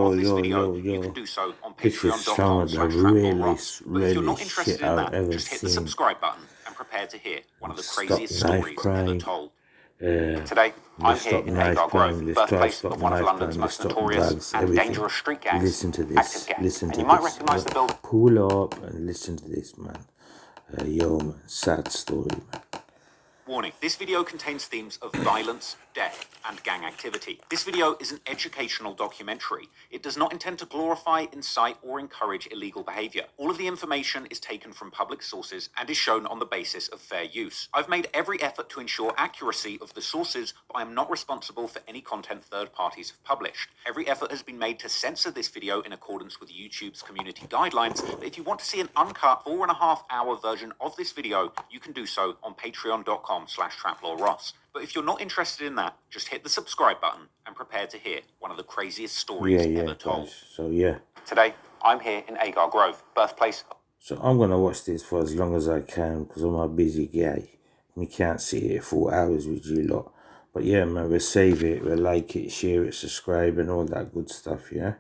of this video, you can do so on This is some of the really shit I've ever just hit the seen. subscribe button and prepare to hear one of the Stop craziest knife stories ever crime. told. Today, I'm here Stop in knife Agar crime. Grove, Let's birthplace stop of one of knife London's crime. Let's most stop notorious drugs, and everything. dangerous street gangs, Listen to this. Active Gang. Listen And to you might this. recognise the building. Pull up and listen to this, man. Yo, man. Sad story, man. Warning, this video contains themes of violence, death, and gang activity. This video is an educational documentary. It does not intend to glorify, incite, or encourage illegal behavior. All of the information is taken from public sources and is shown on the basis of fair use. I've made every effort to ensure accuracy of the sources, but I am not responsible for any content third parties have published. Every effort has been made to censor this video in accordance with YouTube's community guidelines, but if you want to see an uncut 4.5-hour version of this video, you can do so on patreon.com/TraplawRoss. But if you're not interested in that, just hit the subscribe button and prepare to hear one of the craziest stories ever told. Guys. So, yeah. Today, I'm here in Agar Grove, birthplace. So, I'm going to watch this for as long as I can because I'm a busy guy. We can't sit here 4 hours with you lot. But, yeah, man, we'll save it, we'll like it, share it, subscribe, and all that good stuff, yeah?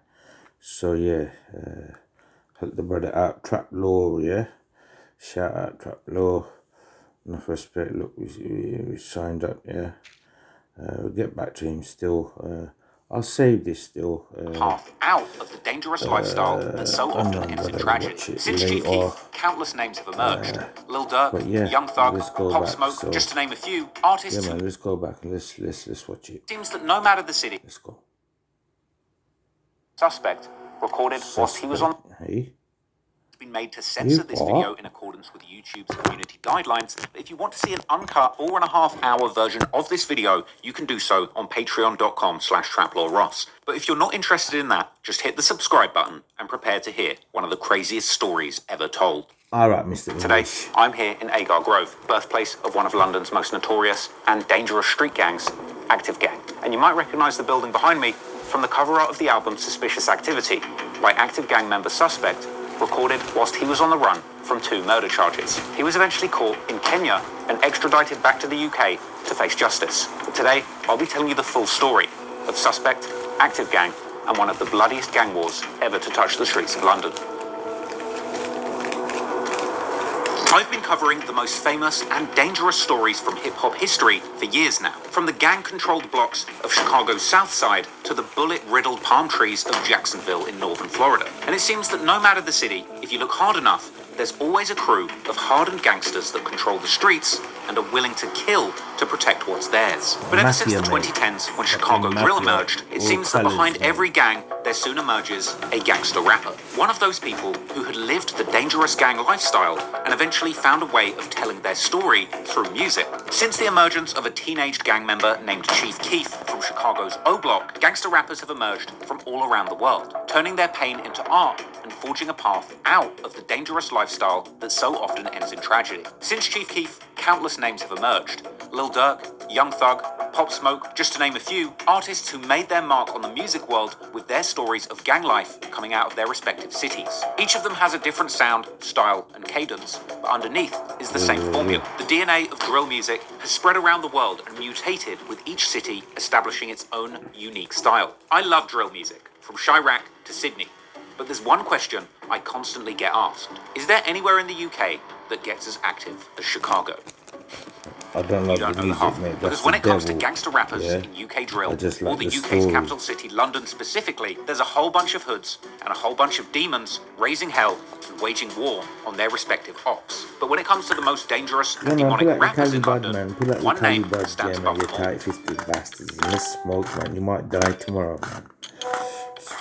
So, yeah, help the brother out, Trap Law, yeah? Shout out Trap Law. Enough respect. Look, we signed up, yeah. We'll get back to him still. I'll save this still. Path out of the dangerous lifestyle that so often ends in tragedy. Since Chief Keef, countless names have emerged. Lil Durk, yeah, Young Thug, let's go Pop back, Smoke, so- just to name a few, artists. Yeah, man, let's go back and let's watch it. Seems that no matter the city, Let's go. suspect recorded whilst he was on. Hey, Been made to censor this video in accordance with YouTube's community guidelines. But if you want to see an uncut 4.5-hour version of this video, you can do so on patreon.com/TraplawRoss. But if you're not interested in that, just hit the subscribe button and prepare to hear one of the craziest stories ever told. all right, Mr. Today, English. I'm here in Agar Grove, birthplace of one of London's most notorious and dangerous street gangs, Active Gang. And you might recognise the building behind me from the cover art of the album Suspicious Activity by Active Gang member Suspect, recorded whilst he was on the run from 2 murder charges. He was eventually caught in Kenya and extradited back to the UK to face justice. But today, I'll be telling you the full story of Suspect, Active Gang, and one of the bloodiest gang wars ever to touch the streets of London. I've been covering the most famous and dangerous stories from hip-hop history for years now. From the gang-controlled blocks of Chicago's South Side to the bullet-riddled palm trees of Jacksonville in northern Florida. And it seems that no matter the city, if you look hard enough, there's always a crew of hardened gangsters that control the streets and are willing to kill to protect what's theirs. But ever since the 2010s, when Chicago Drill emerged, it seems that behind every gang, there soon emerges a gangster rapper. One of those people who had lived the dangerous gang lifestyle and eventually found a way of telling their story through music. Since the emergence of a teenage gang member named Chief Keef from Chicago's O Block, gangster rappers have emerged from all around the world, turning their pain into art and forging a path out of the dangerous lifestyle that so often ends in tragedy. Since Chief Keef, countless names have emerged. Lil Durk, Young Thug, Pop Smoke, just to name a few, artists who made their mark on the music world with their stories of gang life coming out of their respective cities. Each of them has a different sound, style, and cadence, but underneath is the same formula. The DNA of drill music has spread around the world and mutated, with each city establishing its own unique style. I love drill music, from Chirac to Sydney. But there's one question I constantly get asked. Is there anywhere in the UK that gets as active as Chicago? I don't You love don't the know the music, half. mate. That's Because when the it comes to devil. gangster rappers Yeah. in UK drill, I just or like the the UK's story. capital city, London specifically, there's a whole bunch of hoods and a whole bunch of demons raising hell and waging war on their respective ops. But when it comes to the most dangerous Yeah, and man, demonic pull out the rappers in Cali bud, London, man. Pull out the one Cali name bud, stands yeah, man. above You them all. tight-fisted bastards. And let's smoke, man. You might die tomorrow, man.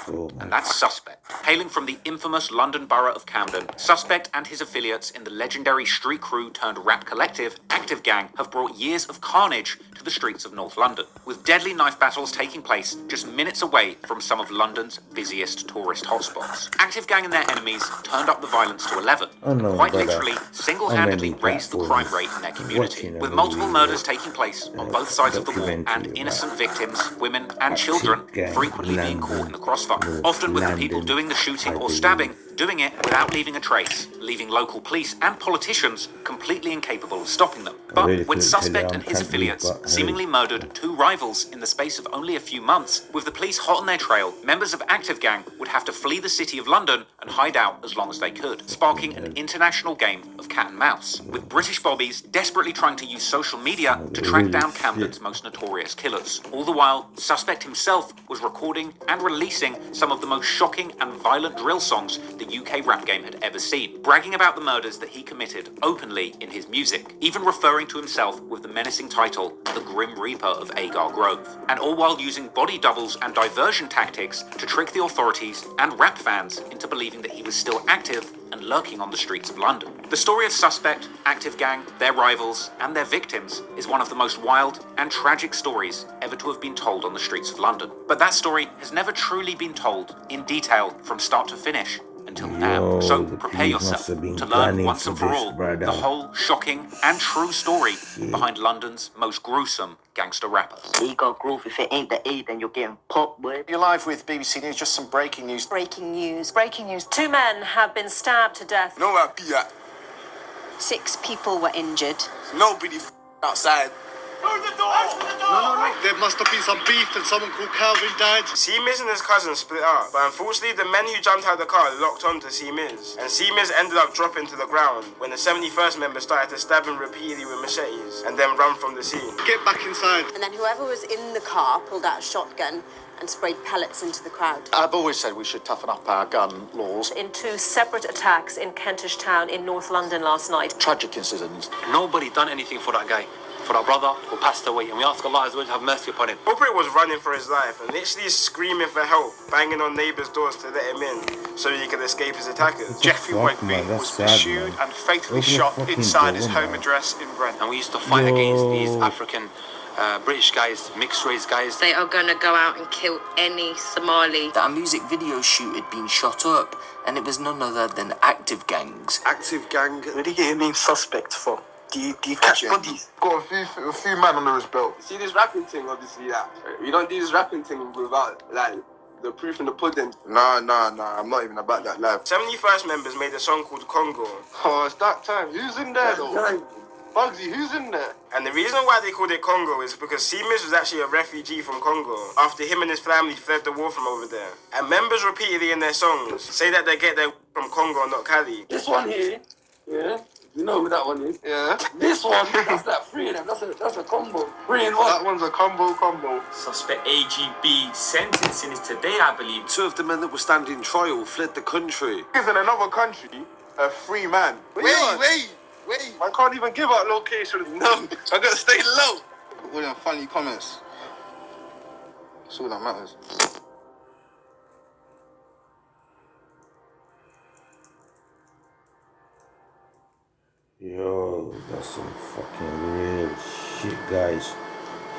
So, man. And that's Suspect. Hailing from the infamous London borough of Camden, Suspect and his affiliates in the legendary street crew turned rap collective, Active Gang, have brought years of carnage to the streets of North London, with deadly knife battles taking place just minutes away from some of London's busiest tourist hotspots. Active Gang and their enemies turned up the violence to 11, Oh, no, quite brother. literally single-handedly On many raised the crime platforms, rate in their community, watching a with multiple movie murders or, taking place on both sides of the wall and documentary innocent about victims, women and Active children Gang frequently being caught in the crossfire, North often with the people London doing the shooting or I stabbing believe. doing it without leaving a trace, leaving local police and politicians completely incapable of stopping them. But really when couldn't tell Suspect you and his how affiliates we've got seemingly hurt. murdered two rivals in the space of only a few months, with the police hot on their trail, members of Active Gang would have to flee the city of London and hide out as long as they could, sparking an international game of cat and mouse, with British bobbies desperately trying to use social media to track down Camden's most notorious killers. All the while, Suspect himself was recording and releasing some of the most shocking and violent drill songs the UK rap game had ever seen, bragging about the murders that he committed openly in his music, even referring to himself with the menacing title, The Grim Reaper of Agar Grove, and all while using body doubles and diversion tactics to trick the authorities and rap fans into believing that he was still active and lurking on the streets of London. The story of Suspect, Active Gang, their rivals, and their victims is one of the most wild and tragic stories ever to have been told on the streets of London. But that story has never truly been told in detail from start to finish until now. So prepare yourself to learn once and for all the whole shocking and true story behind London's most gruesome gangster rappers. Agar Grove, if it ain't the A, then you're getting popped, boy. You're live with BBC News, just some breaking news. Breaking news. Breaking news. 2 men have been stabbed to death. No, I be at. 6 people were injured. Nobody outside. No. There must have been some beef and someone called Calvin died. C-Miz and his cousin split up, but unfortunately the men who jumped out of the car locked onto C-Miz, and C-Miz ended up dropping to the ground when the 71st member started to stab him repeatedly with machetes and then run from the scene. Get back inside. And then whoever was in the car pulled out a shotgun and sprayed pellets into the crowd. I've always said we should toughen up our gun laws. In 2 separate attacks in Kentish Town in North London last night. Tragic incidents. Nobody done anything for that guy, for our brother who passed away, and we ask Allah to have mercy upon him. Culprit was running for his life and literally screaming for help, banging on neighbours' doors to let him in so he could escape his attackers. Jeffrey Wegby was pursued and fatally shot inside his home address in Brent. And we used to fight against these African British guys, mixed race guys. They are gonna go out and kill any Somali. That a music video shoot had been shot up, and it was none other than Active Gangs. Active Gang. Where do you get your name Suspect from? Do you catch bodies? Got a few men under his belt. See this rapping thing, obviously, that we don't do this rapping thing without, like, the proof in the pudding. Nah, I'm not even about that life. 71st members made a song called Congo. Oh, it's that time. Who's in there though? Bugsy, who's in there? And the reason why they called it Congo is because C-Miz was actually a refugee from Congo after him and his family fled the war from over there. And members repeatedly in their songs say that they get their from Congo, not Cali. This one here, yeah, you know who that one is? Yeah. This one is that 3 of them. That's a combo. 3 in 1. That one's a combo. Suspect AGB sentencing is today, I believe. 2 of the men that were standing trial fled the country. He's in another country, a free man. Wait. I can't even give out locations. No, I gotta stay low. All them funny comments. That's all that matters. Yo, that's some fucking real shit, guys.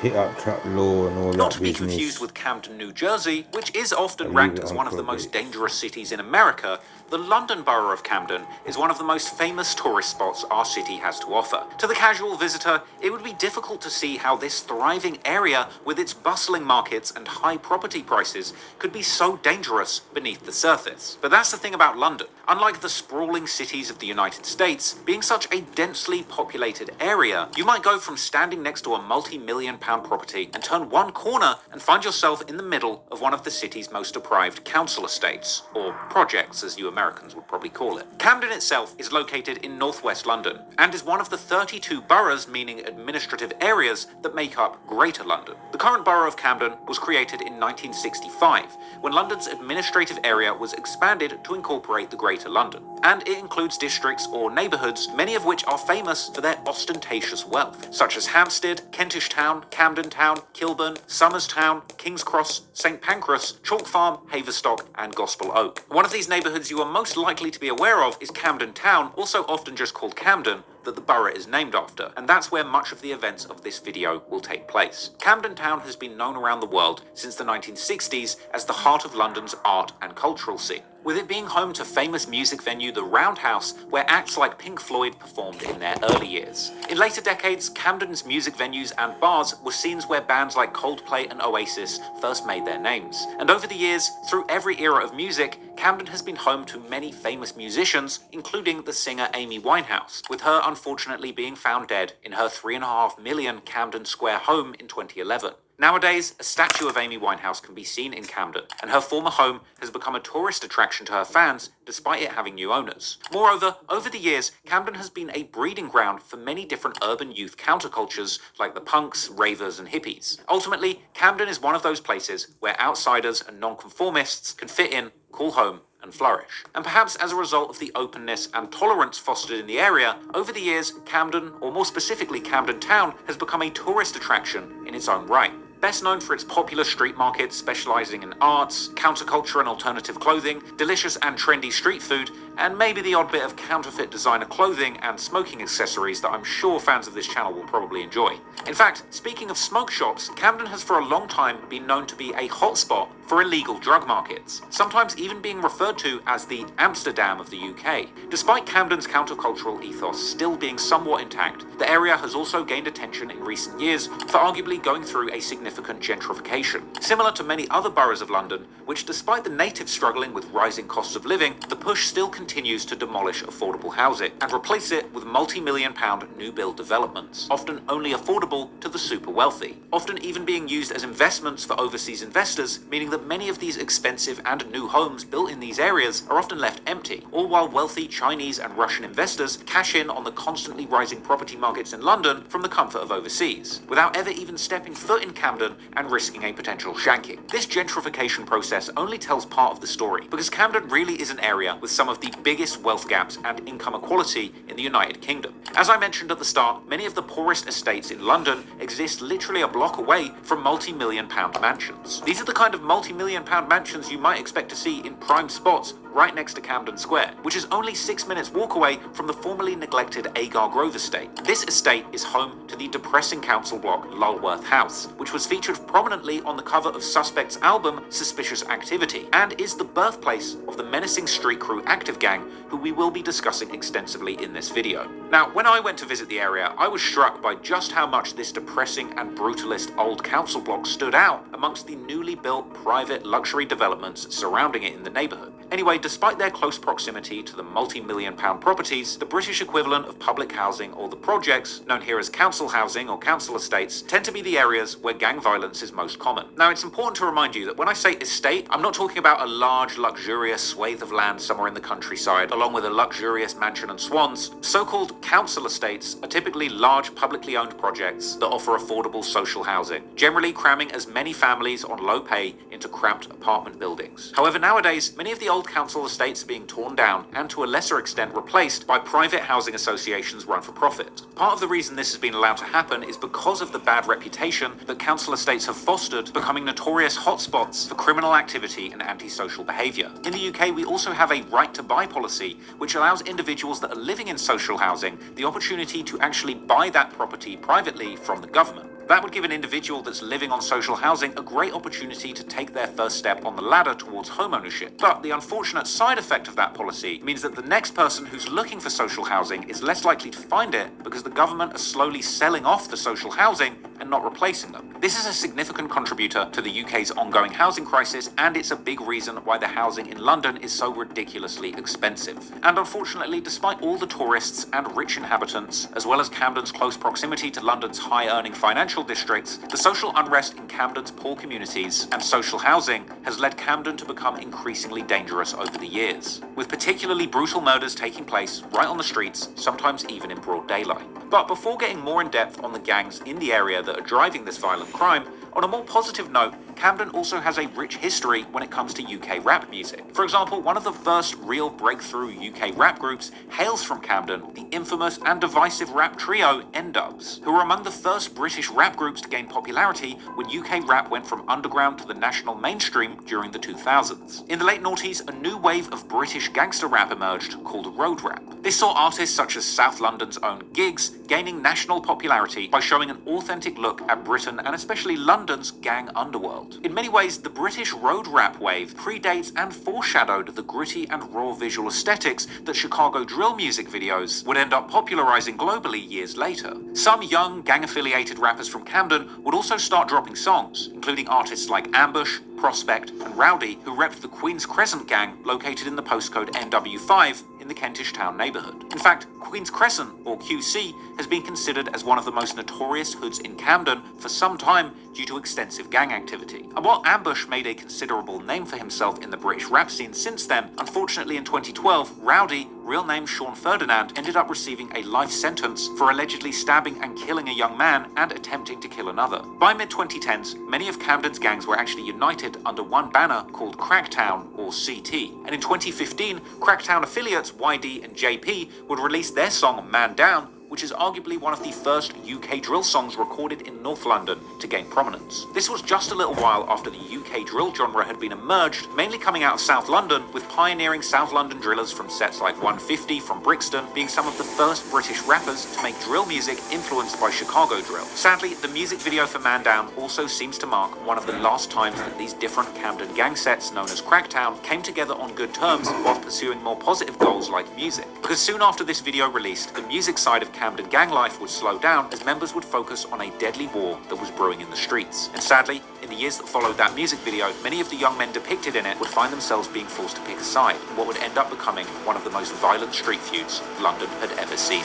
Hit up Trap Law and all Not that to be business. confused with Camden, New Jersey, which is often Leave ranked it as on one of the for a most bit. dangerous cities in America, the London borough of Camden is one of the most famous tourist spots our city has to offer. To the casual visitor, it would be difficult to see how this thriving area, with its bustling markets and high property prices, could be so dangerous beneath the surface. But that's the thing about London. Unlike the sprawling cities of the United States, being such a densely populated area, you might go from standing next to a multi-million-pound property and turn one corner and find yourself in the middle of one of the city's most deprived council estates, or projects as you Americans would probably call it. Camden itself is located in northwest London, and is one of the 32 boroughs, meaning administrative areas, that make up Greater London. The current borough of Camden was created in 1965, when London's administrative area was expanded to incorporate the Greater London, and it includes districts or neighbourhoods, many of which are famous for their ostentatious wealth, such as Hampstead, Kentish Town, Camden Town, Kilburn, Somers Town, King's Cross, St Pancras, Chalk Farm, Haverstock and Gospel Oak. One of these neighbourhoods you are most likely to be aware of is Camden Town, also often just called Camden, that the borough is named after, and that's where much of the events of this video will take place. Camden Town has been known around the world since the 1960s as the heart of London's art and cultural scene, with it being home to famous music venue The Roundhouse, where acts like Pink Floyd performed in their early years. In later decades, Camden's music venues and bars were scenes where bands like Coldplay and Oasis first made their names. And over the years, through every era of music, Camden has been home to many famous musicians, including the singer Amy Winehouse, with her unfortunately being found dead in her $3.5 million Camden Square home in 2011. Nowadays, a statue of Amy Winehouse can be seen in Camden, and her former home has become a tourist attraction to her fans, despite it having new owners. Moreover, over the years, Camden has been a breeding ground for many different urban youth countercultures, like the punks, ravers, and hippies. Ultimately, Camden is one of those places where outsiders and nonconformists can fit in, call home, and flourish. And perhaps as a result of the openness and tolerance fostered in the area, over the years, Camden, or more specifically Camden Town, has become a tourist attraction in its own right. Best known for its popular street markets specializing in arts, counterculture and alternative clothing, delicious and trendy street food, and maybe the odd bit of counterfeit designer clothing and smoking accessories that I'm sure fans of this channel will probably enjoy. In fact, speaking of smoke shops, Camden has for a long time been known to be a hotspot for illegal drug markets, sometimes even being referred to as the Amsterdam of the UK. Despite Camden's countercultural ethos still being somewhat intact, the area has also gained attention in recent years for arguably going through a significant gentrification. Similar to many other boroughs of London, which despite the natives struggling with rising costs of living, the push still continues to demolish affordable housing and replace it with multi-million-pound new build developments, often only affordable to the super wealthy, often even being used as investments for overseas investors, meaning that many of these expensive and new homes built in these areas are often left empty, all while wealthy Chinese and Russian investors cash in on the constantly rising property markets in London from the comfort of overseas, without ever even stepping foot in Camden and risking a potential shanking. This gentrification process only tells part of the story, because Camden really is an area with some of the biggest wealth gaps and income equality in the United Kingdom. As I mentioned at the start, many of the poorest estates in London exist literally a block away from multi-million-pound mansions. These are the kind of multi-million-pound mansions you might expect to see in prime spots right next to Camden Square, which is only 6 minutes walk away from the formerly neglected Agar Grove estate. This estate is home to the depressing council block Lulworth House, which was featured prominently on the cover of Suspect's album Suspicious Activity, and is the birthplace of the menacing street crew Active Gang, who we will be discussing extensively in this video. Now, when I went to visit the area, I was struck by just how much this depressing and brutalist old council block stood out amongst the newly built private luxury developments surrounding it in the neighbourhood. Anyway, despite their close proximity to the multi-million-pound properties, the British equivalent of public housing, or the projects, known here as council housing or council estates, tend to be the areas where gang violence is most common. Now, it's important to remind you that when I say estate, I'm not talking about a large, luxurious swathe of land somewhere in the countryside, along with a luxurious mansion and swans. So-called council estates are typically large, publicly owned projects that offer affordable social housing, generally cramming as many families on low pay into cramped apartment buildings. However, nowadays, many of the old council estates are being torn down and to a lesser extent replaced by private housing associations run for profit. Part of the reason this has been allowed to happen is because of the bad reputation that council estates have fostered, becoming notorious hotspots for criminal activity and antisocial behaviour. In the UK, we also have a right to buy policy, which allows individuals that are living in social housing the opportunity to actually buy that property privately from the government. That would give an individual that's living on social housing a great opportunity to take their first step on the ladder towards homeownership. But the unfortunate side effect of that policy means that the next person who's looking for social housing is less likely to find it because the government are slowly selling off the social housing and not replacing them. This is a significant contributor to the UK's ongoing housing crisis, and it's a big reason why the housing in London is so ridiculously expensive. And unfortunately, despite all the tourists and rich inhabitants, as well as Camden's close proximity to London's high-earning financial districts, the social unrest in Camden's poor communities and social housing has led Camden to become increasingly dangerous over the years, with particularly brutal murders taking place right on the streets, sometimes even in broad daylight. But before getting more in depth on the gangs in the area that are driving this violent crime, on a more positive note, Camden also has a rich history when it comes to UK rap music. For example, one of the first real breakthrough UK rap groups hails from Camden, the infamous and divisive rap trio N-Dubz, who were among the first British rap groups to gain popularity when UK rap went from underground to the national mainstream during the 2000s. In the late noughties, a new wave of British gangster rap emerged called road rap. This saw artists such as South London's own Giggs gaining national popularity by showing an authentic look at Britain and especially London's gang underworld. In many ways, the British road rap wave predates and foreshadowed the gritty and raw visual aesthetics that Chicago drill music videos would end up popularizing globally years later. Some young gang-affiliated rappers from Camden would also start dropping songs, including artists like Ambush, Prospect, and Rowdy, who repped the Queen's Crescent gang located in the postcode NW5 in the Kentish Town neighbourhood. In fact, Queen's Crescent, or QC, has been considered as one of the most notorious hoods in Camden for some time due to extensive gang activity. And while Ambush made a considerable name for himself in the British rap scene since then, unfortunately in 2012, Rowdy, real name Sean Ferdinand, ended up receiving a life sentence for allegedly stabbing and killing a young man and attempting to kill another. By mid-2010s, many of Camden's gangs were actually united under one banner called Cracktown, or CT. And in 2015, Cracktown affiliates YD and JP would release their song Man Down, which is arguably one of the first UK drill songs recorded in North London to gain prominence. This was just a little while after the UK drill genre had been emerged, mainly coming out of South London, with pioneering South London drillers from sets like 150 from Brixton being some of the first British rappers to make drill music influenced by Chicago drill. Sadly, the music video for Man Down also seems to mark one of the last times that these different Camden gang sets known as Cracktown came together on good terms while pursuing more positive goals like music. Because soon after this video released, the music side of Camden gang life would slow down as members would focus on a deadly war that was brewing in the streets. And sadly, in the years that followed that music video, many of the young men depicted in it would find themselves being forced to pick a side in what would end up becoming one of the most violent street feuds London had ever seen.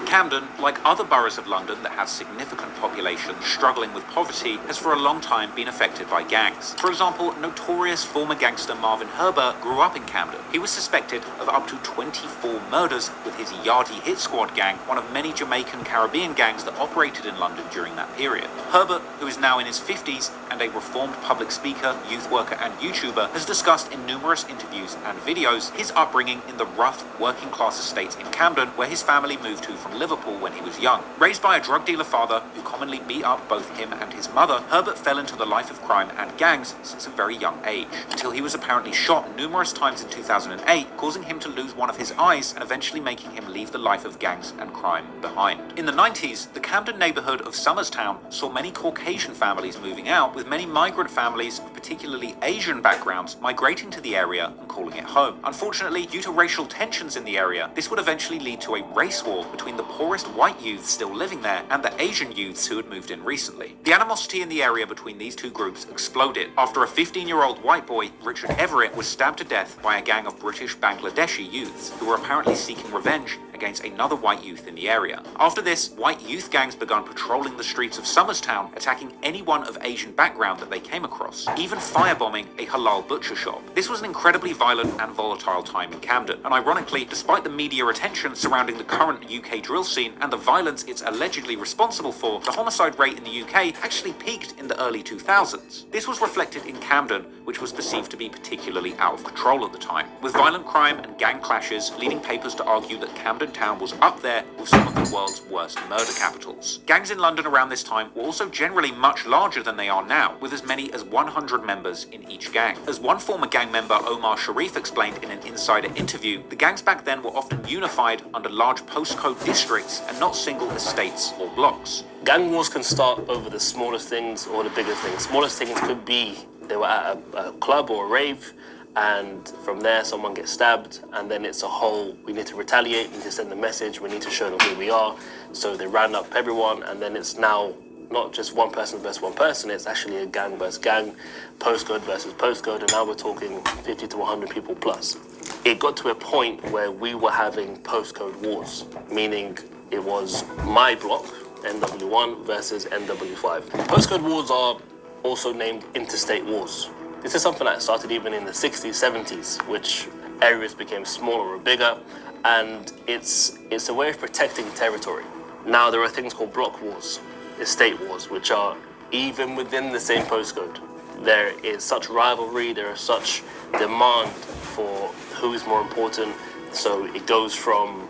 Camden, like other boroughs of London that have significant populations struggling with poverty, has for a long time been affected by gangs. For example, notorious former gangster Marvin Herbert grew up in Camden. He was suspected of up to 24 murders with his Yardie Hit Squad gang, one of many Jamaican Caribbean gangs that operated in London during that period. Herbert, who is now in his 50s and a reformed public speaker, youth worker and YouTuber, has discussed in numerous interviews and videos his upbringing in the rough working class estates in Camden, where his family moved to from Liverpool when he was young. Raised by a drug dealer father who commonly beat up both him and his mother, Herbert fell into the life of crime and gangs since a very young age, until he was apparently shot numerous times in 2008, causing him to lose one of his eyes and eventually making him leave the life of gangs and crime behind. In the 90s, the Camden neighbourhood of Somerstown saw many Caucasian families moving out, with many migrant families of particularly Asian backgrounds migrating to the area and calling it home. Unfortunately, due to racial tensions in the area, this would eventually lead to a race war between the poorest white youths still living there and the Asian youths who had moved in recently. The animosity in the area between these two groups exploded after a 15-year-old white boy, Richard Everett, was stabbed to death by a gang of British Bangladeshi youths who were apparently seeking revenge against another white youth in the area. After this, white youth gangs began patrolling the streets of Somerstown, attacking anyone of Asian background that they came across, even firebombing a halal butcher shop. This was an incredibly violent and volatile time in Camden, and ironically, despite the media attention surrounding the current UK drill scene and the violence it's allegedly responsible for, the homicide rate in the UK actually peaked in the early 2000s. This was reflected in Camden, which was perceived to be particularly out of control at the time, with violent crime and gang clashes leading papers to argue that Camden Town was up there with some of the world's worst murder capitals. Gangs in London around this time were also generally much larger than they are now, with as many as 100 members in each gang. As one former gang member, Omar Sharif, explained in an insider interview, the gangs back then were often unified under large postcode districts and not single estates or blocks. Gang wars can start over the smallest things or the biggest things. Smallest things could be they were at a club or a rave, and from there someone gets stabbed, and then it's a whole, we need to retaliate, we need to send a message, we need to show them who we are. So they round up everyone, and then it's now not just one person versus one person, it's actually a gang versus gang, postcode versus postcode, and now we're talking 50 to 100 people plus. It got to a point where we were having postcode wars, meaning it was my block, NW1 versus NW5. Postcode wars are also named interstate wars. This is something that started even in the 60s, 70s, which areas became smaller or bigger, and it's a way of protecting territory. Now there are things called block wars, estate wars, which are even within the same postcode. There is such rivalry, there is such demand for who is more important, so it goes from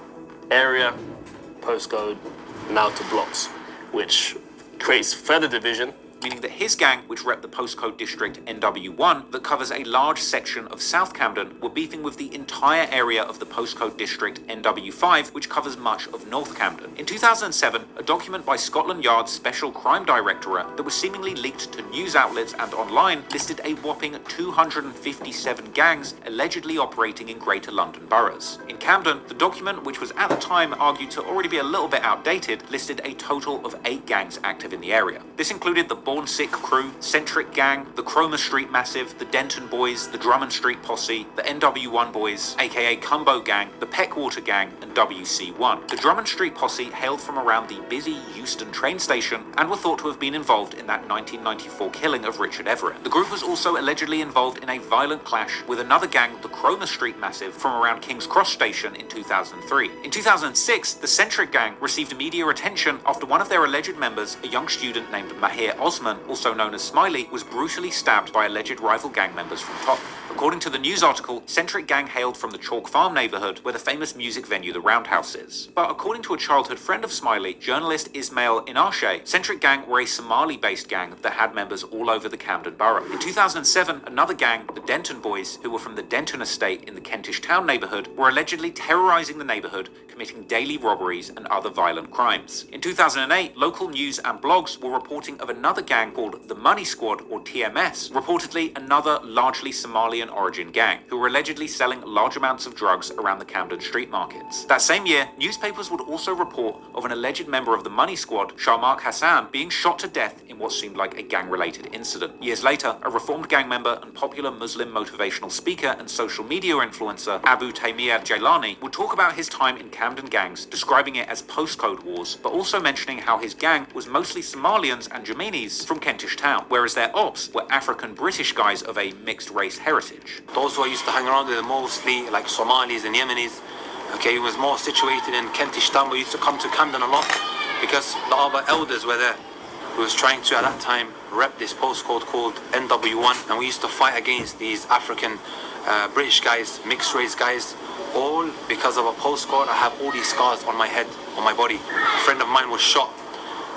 area, postcode, now to blocks, which creates further division meaning that his gang, which rep the postcode district NW1 that covers a large section of South Camden, were beefing with the entire area of the postcode district NW5, which covers much of North Camden. In 2007, a document by Scotland Yard's Special Crime Directorate that was seemingly leaked to news outlets and online listed a whopping 257 gangs allegedly operating in Greater London boroughs. In Camden, the document, which was at the time argued to already be a little bit outdated, listed a total of 8 gangs active in the area. This included the Born Sick Crew, Centric Gang, the Cromer Street Massive, the Denton Boys, the Drummond Street Posse, the NW1 Boys, aka Cumbo Gang, the Peckwater Gang, and WC1. The Drummond Street Posse hailed from around the busy Euston train station and were thought to have been involved in that 1994 killing of Richard Everett. The group was also allegedly involved in a violent clash with another gang, the Cromer Street Massive, from around King's Cross Station in 2003. In 2006, the Centric Gang received media attention after one of their alleged members, a young student named Mahir Osman, also known as Smiley, was brutally stabbed by alleged rival gang members from Tottenham. According to the news article, Centric Gang hailed from the Chalk Farm neighbourhood where the famous music venue The Roundhouse is. But according to a childhood friend of Smiley, journalist Ismail Inarshe, Centric Gang were a Somali-based gang that had members all over the Camden borough. In 2007, another gang, the Denton Boys, who were from the Denton estate in the Kentish Town neighbourhood, were allegedly terrorising the neighbourhood, committing daily robberies and other violent crimes. In 2008, local news and blogs were reporting of another gang called the Money Squad, or TMS, reportedly another largely Somalian origin gang, who were allegedly selling large amounts of drugs around the Camden street markets. That same year, newspapers would also report of an alleged member of the Money Squad, Sharmark Hassan, being shot to death in what seemed like a gang-related incident. Years later, a reformed gang member and popular Muslim motivational speaker and social media influencer Abu Taymiyyah Jailani would talk about his time in Camden gangs, describing it as postcode wars, but also mentioning how his gang was mostly Somalians and Yemenis from Kentish Town, whereas their ops were African-British guys of a mixed-race heritage. Those who I used to hang around with mostly like Somalis and Yemenis. Okay, it was more situated in Kentish Town. We used to come to Camden a lot because the other elders were there. We was trying to, at that time, rep this postcode called NW1, and we used to fight against these African British guys, mixed race guys, all because of a postcode. I have all these scars on my head, on my body. A friend of mine was shot,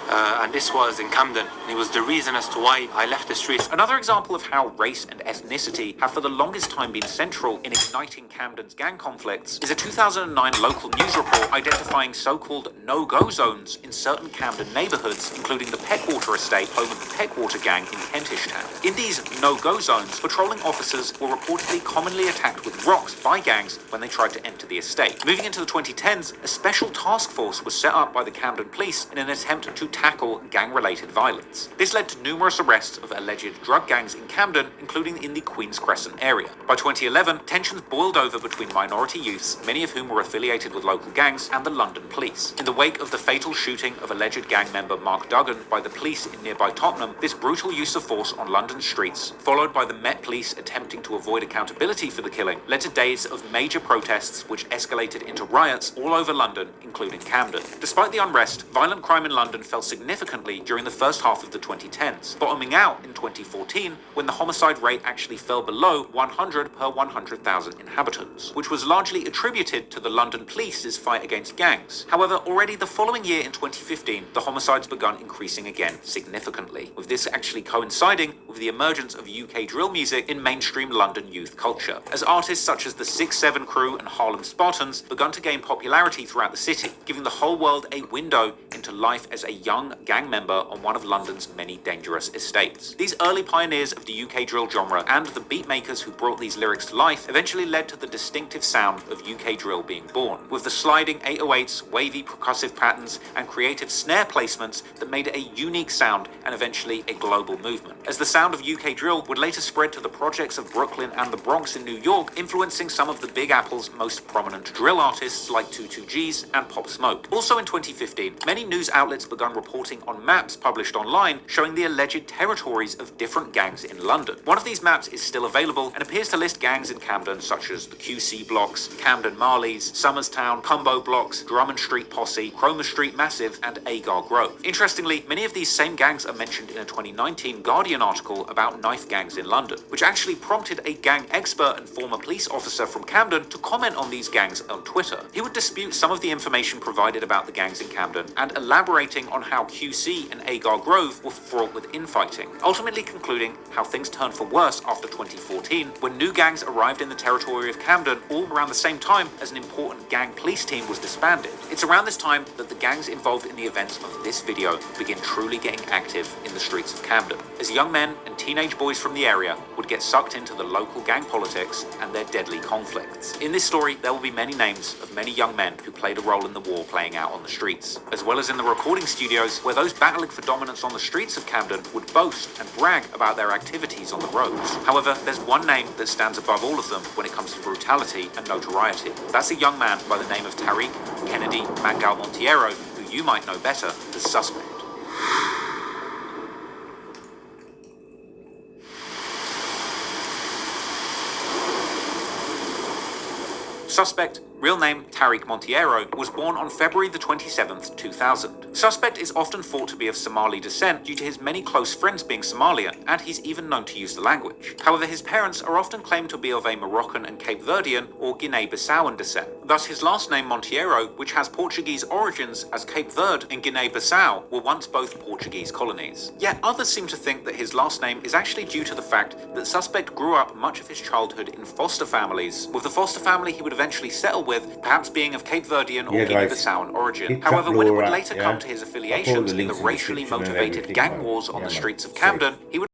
and this was in Camden. It was the reason as to why I left the streets. Another example of how race and ethnicity have for the longest time been central in igniting Camden's gang conflicts is a 2009 local news report identifying so-called no-go zones in certain Camden neighbourhoods, including the Peckwater estate, home of the Peckwater Gang in Kentish Town. In these no-go zones, patrolling officers were reportedly commonly attacked with rocks by gangs when they tried to enter the estate. Moving into the 2010s, a special task force was set up by the Camden Police in an attempt to tackle gang-related violence. This led to numerous arrests of alleged drug gangs in Camden, including in the Queen's Crescent area. By 2011, tensions boiled over between minority youths, many of whom were affiliated with local gangs, and the London Police. In the wake of the fatal shooting of alleged gang member Mark Duggan by the police in nearby Tottenham, this brutal use of force on London streets, followed by the Met Police attempting to avoid accountability for the killing, led to days of major protests which escalated into riots all over London, including Camden. Despite the unrest, violent crime in London fell significantly during the first half of the 2010s, bottoming out in 2014 when the homicide rate actually fell below 100 per 100,000 inhabitants, which was largely attributed to the London Police's fight against gangs. However, already the following year in 2015, the homicides begun increasing again significantly, with this actually coinciding with the emergence of UK drill music in mainstream London youth culture, as artists such as the 6-7 Crew and Harlem Spartans begun to gain popularity throughout the city, giving the whole world a window into life as a young gang member on one of London's many dangerous estates. These early pioneers of the UK drill genre and the beatmakers who brought these lyrics to life eventually led to the distinctive sound of UK drill being born, with the sliding 808s, wavy percussive patterns, and creative snare placements that made it a unique sound and eventually a global movement. As the sound of UK drill would later spread to the projects of Brooklyn and the Bronx in New York, influencing some of the Big Apple's most prominent drill artists like 22Gs and Pop Smoke. Also in 2015, many news outlets began reporting on maps published online showing the alleged territories of different gangs in London. One of these maps is still available and appears to list gangs in Camden such as the QC Blocks, Camden Marleys, Somerstown, Cumbo Blocks, Drummond Street Posse, Cromer Street Massive, and Agar Grove. Interestingly, many of these same gangs are mentioned in a 2019 Guardian article about knife gangs in London, which actually prompted a gang expert and former police officer from Camden to comment on these gangs on Twitter. He would dispute some of the information provided about the gangs in Camden and elaborating on how QC and Agar Grove were fraught with infighting, ultimately concluding how things turned for worse after 2014 when new gangs arrived in the territory of Camden all around the same time as an important gang police team was disbanded. It's around this time that the gangs involved in the events of this video begin truly getting active in the streets of Camden, as young men and teenage boys from the area would get sucked into the local gang politics and their deadly conflicts. In this story, there will be many names of many young men who played a role in the war playing out on the streets, as well as in the recording studios where those battling for dominance on the streets of Camden would boast and brag about their activities on the roads. However, there's one name that stands above all of them when it comes to brutality and notoriety. That's a young man by the name of Tariq Kennedy Mangal Monteiro, who you might know better as Suspect. Suspect, real name Tariq Monteiro, was born on February the 27th, 2000. Suspect is often thought to be of Somali descent due to his many close friends being Somalian, and he's even known to use the language. However, his parents are often claimed to be of a Moroccan and Cape Verdean or Guinea-Bissauan descent. Thus, his last name Monteiro, which has Portuguese origins as Cape Verde and Guinea-Bissau were once both Portuguese colonies. Yet others seem to think that his last name is actually due to the fact that Suspect grew up much of his childhood in foster families, with the foster family he would eventually settle with perhaps being of Cape Verdean or Guinea-Bissauan origin. However, when it would later come to his affiliations in the racially motivated gang wars on the streets of Camden, he would